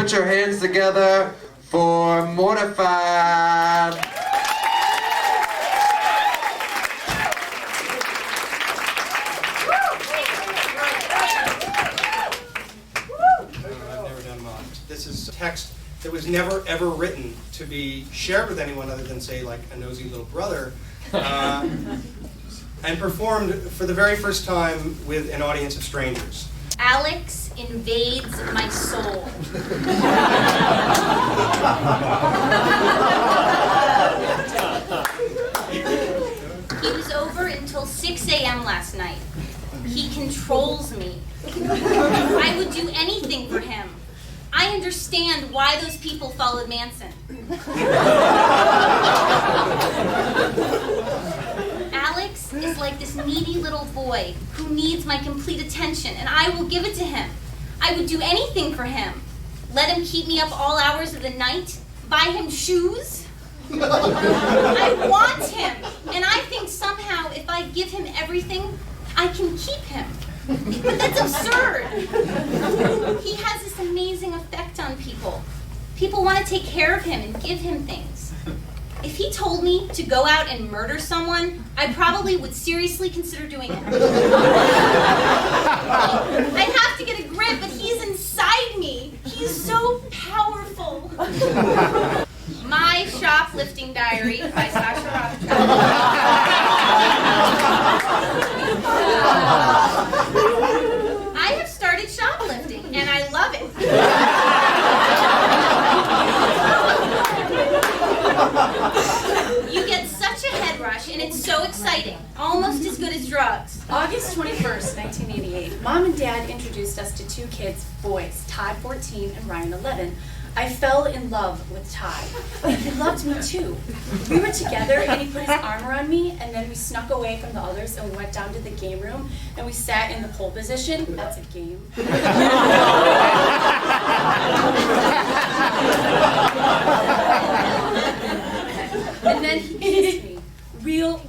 Put your hands together for Mortified. This is text that was never ever written to be shared with anyone other than, say, like a nosy little brother, and performed for the very first time with an audience of strangers. Alex invades my soul. He was over until 6 a.m. last night. He controls me. I would do anything for him. I understand why those people followed Manson. Alex is like this needy little boy who needs my complete attention, and I will give it to him. I would do anything for him. Let him keep me up all hours of the night, buy him shoes. I want him, and I think somehow if I give him everything, I can keep him. But that's absurd. He has this amazing effect on people. People want to take care of him and give him things. If he told me to go out and murder someone, I probably would seriously consider doing it. I'd have to get a grip, but he's inside me. He's so powerful. My Shoplifting Diary by Sasha Rothschild. I have started shoplifting, and I love it. You get such a head rush, and it's so exciting. Almost as good as drugs. August 21st, 1988, Mom and Dad introduced us to two kids, boys, Todd 14 and Ryan 11. I fell in love with Todd, and he loved me too. We were together, and he put his arm around me, and then we snuck away from the others, and we went down to the game room, and we sat in the pole position. That's a game. And then he kissed me. Real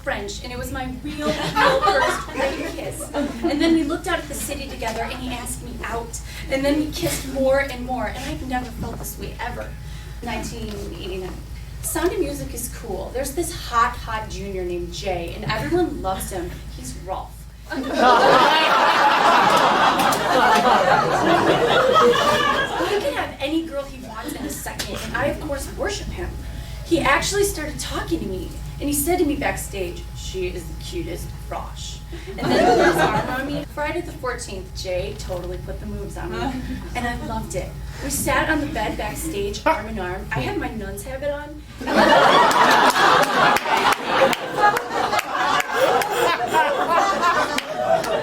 French, and it was my real first great kiss. And then we looked out at the city together, and he asked me out. And then we kissed more and more, and I've never felt this way ever. 1989. Sound of Music is cool. There's this hot junior named Jay, and everyone loves him. He's Rolf. He can have any girl he wants in a second, and I, of course, worship him. He actually started talking to me, and he said to me backstage, "She is the cutest frosh." And then he put his arm on me. Friday the 14th, Jay totally put the moves on me, and I loved it. We sat on the bed backstage, arm in arm. I had my nun's habit on.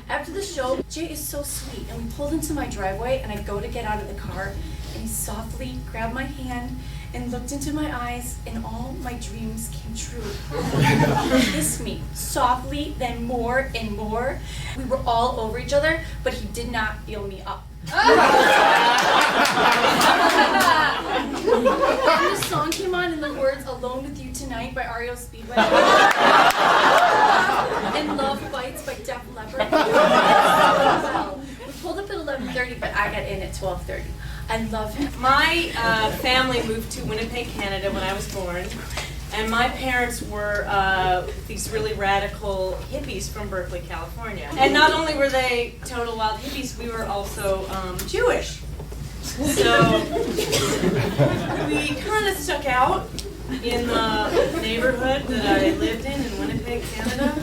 After the show, Jay is so sweet, and we pulled into my driveway, and I go to get out of the car, and he softly grabbed my hand and looked into my eyes, and all my dreams came true. He kissed me softly, then more and more. We were all over each other, but he did not feel me up. And the song came on, and the words "Alone with You Tonight" by REO Speedway and "Love Bites" by Def Leppard. We pulled up at 11:30, but I got in at 12:30. I love him. My family moved to Winnipeg, Canada when I was born, and my parents were these really radical hippies from Berkeley, California. And not only were they total wild hippies, we were also Jewish. So we kind of stuck out in the neighborhood that I lived in Winnipeg, Canada.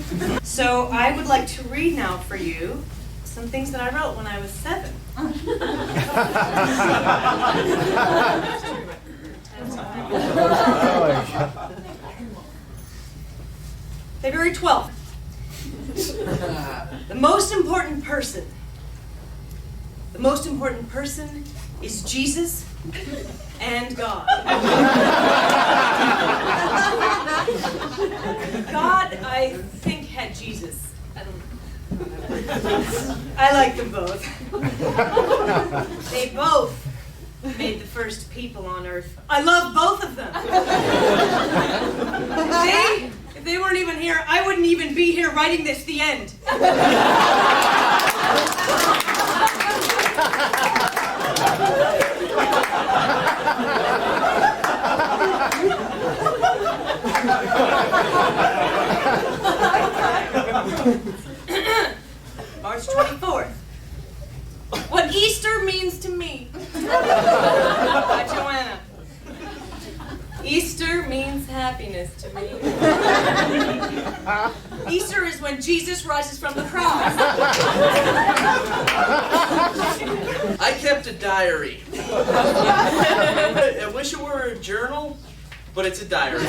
So I would like to read now for you some things that I wrote when I was 7. February 12th. The most important person. The most important person is Jesus and God. God, I think, had Jesus. I like them both. They both made the first people on earth. I love both of them. If they weren't even here, I wouldn't even be here writing this, the end. Joanna. Easter means happiness to me. Easter is when Jesus rises from the cross. I kept a diary. I wish it were a journal, but it's a diary.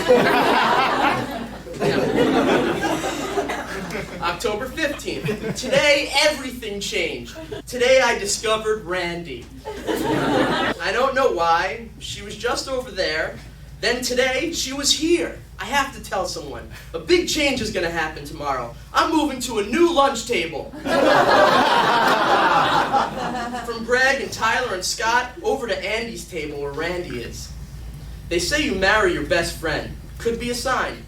October 15th. Today, everything changed. Today, I discovered Randy. I don't know why. She was just over there. Then today, she was here. I have to tell someone. A big change is going to happen tomorrow. I'm moving to a new lunch table. From Greg and Tyler and Scott over to Andy's table where Randy is. They say you marry your best friend. Could be a sign.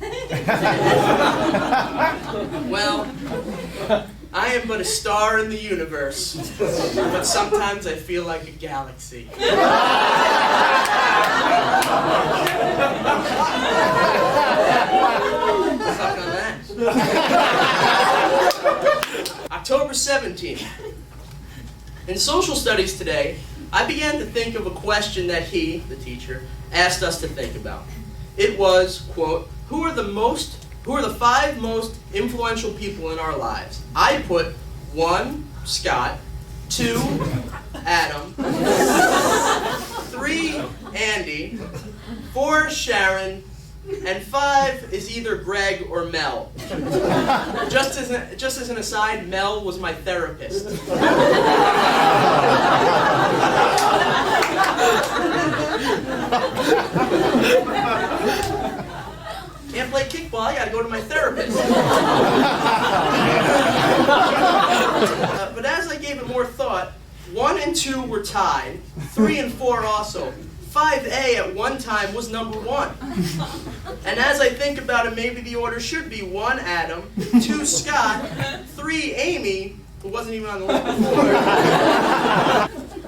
Well, I am but a star in the universe, but sometimes I feel like a galaxy. Suck on that. October 17th. In social studies today, I began to think of a question that he, the teacher, asked us to think about. It was, quote, who are the 5 most influential people in our lives? I put 1, Scott, 2, Adam, 3, Andy, 4, Sharon, and 5 is either Greg or Mel. Just as an aside, Mel was my therapist. Can't play kickball, I gotta go to my therapist. But as I gave it more thought, 1 and 2 were tied, 3 and 4 also. 5A at one time was number 1. And as I think about it, maybe the order should be 1 Adam, 2 Scott, 3 Amy, who wasn't even on the list before.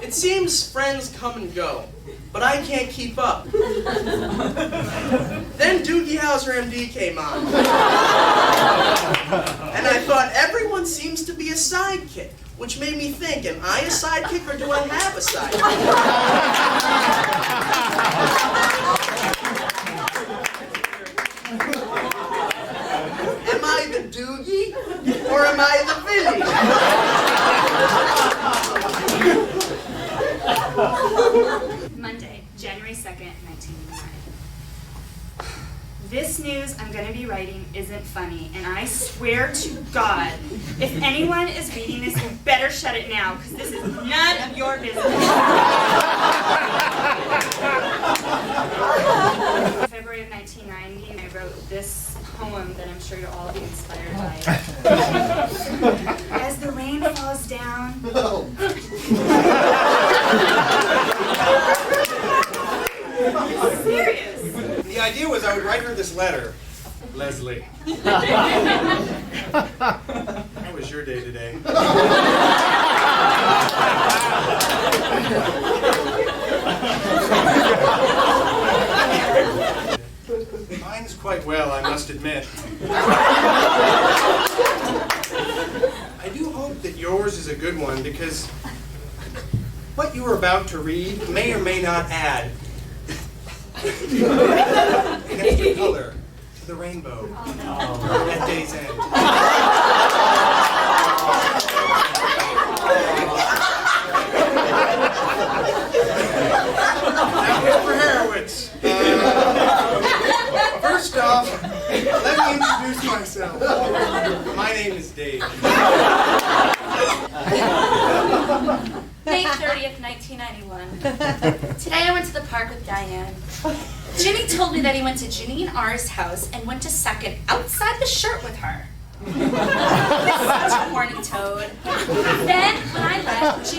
It seems friends come and go, but I can't keep up. Then Doogie Howser MD came on. And I thought, everyone seems to be a sidekick, which made me think, am I a sidekick or do I have a sidekick? Am I the Doogie or am I the Billy? Monday, January 2nd, 1989. This news I'm going to be writing isn't funny, and I swear to God, if anyone is reading this, you better shut it now, because this is none of your business. February of 1990, I wrote this poem that I'm sure you'll all be inspired by. As the rain falls down. Serious? The idea was I would write her this letter. Leslie. How was your day today? Mine's quite well, I must admit. I do hope that yours is a good one, because what you are about to read may or may not add an extra color to the rainbow at day's end. Now here's for Harowitz. First off, let me introduce myself. My name is Dave. May 30th, 1991. Today I went to the park with Diane. Jimmy told me that he went to Janine R's house and went to second outside the shirt with her. Such a horny toad. Then, when I left,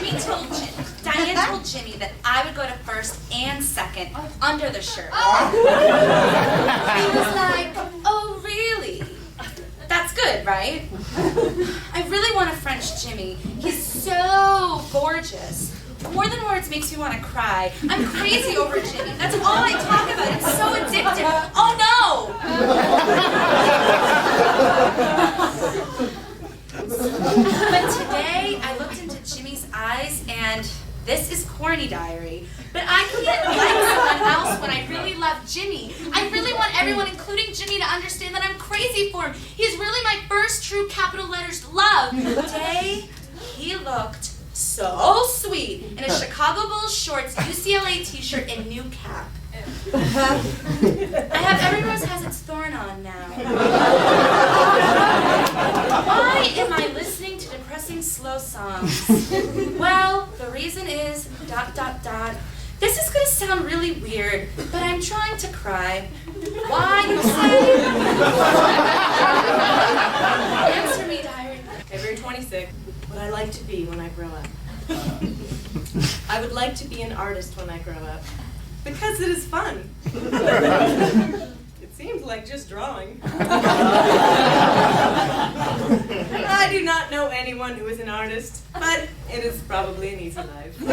Diane told Jimmy that I would go to first and second under the shirt. He was like, oh really? That's good, right? I really want to French Jimmy. He's so gorgeous. More than words makes me want to cry. I'm crazy over Jimmy. That's all I talk about. It's so addictive. Oh no! But today, I looked into Jimmy's eyes and This is corny, diary. But I can't like someone else when I really love Jimmy. I really want everyone, including Jimmy, to understand that I'm crazy for him. He's really my first true capital letters love. Today, he looked so sweet in a Chicago Bulls shorts, UCLA t-shirt, and new cap. I have every rose has its thorn on now. Why am I listening to depressing slow songs? Well, the reason is ... This is gonna sound really weird, but I'm trying to cry. Why, you say? Answer me, diary. February 26th, what I like to be when I grow up. I would like to be an artist when I grow up. Because it is fun. It seems like just drawing. I do not know anyone who is an artist, but it is probably an easy life. The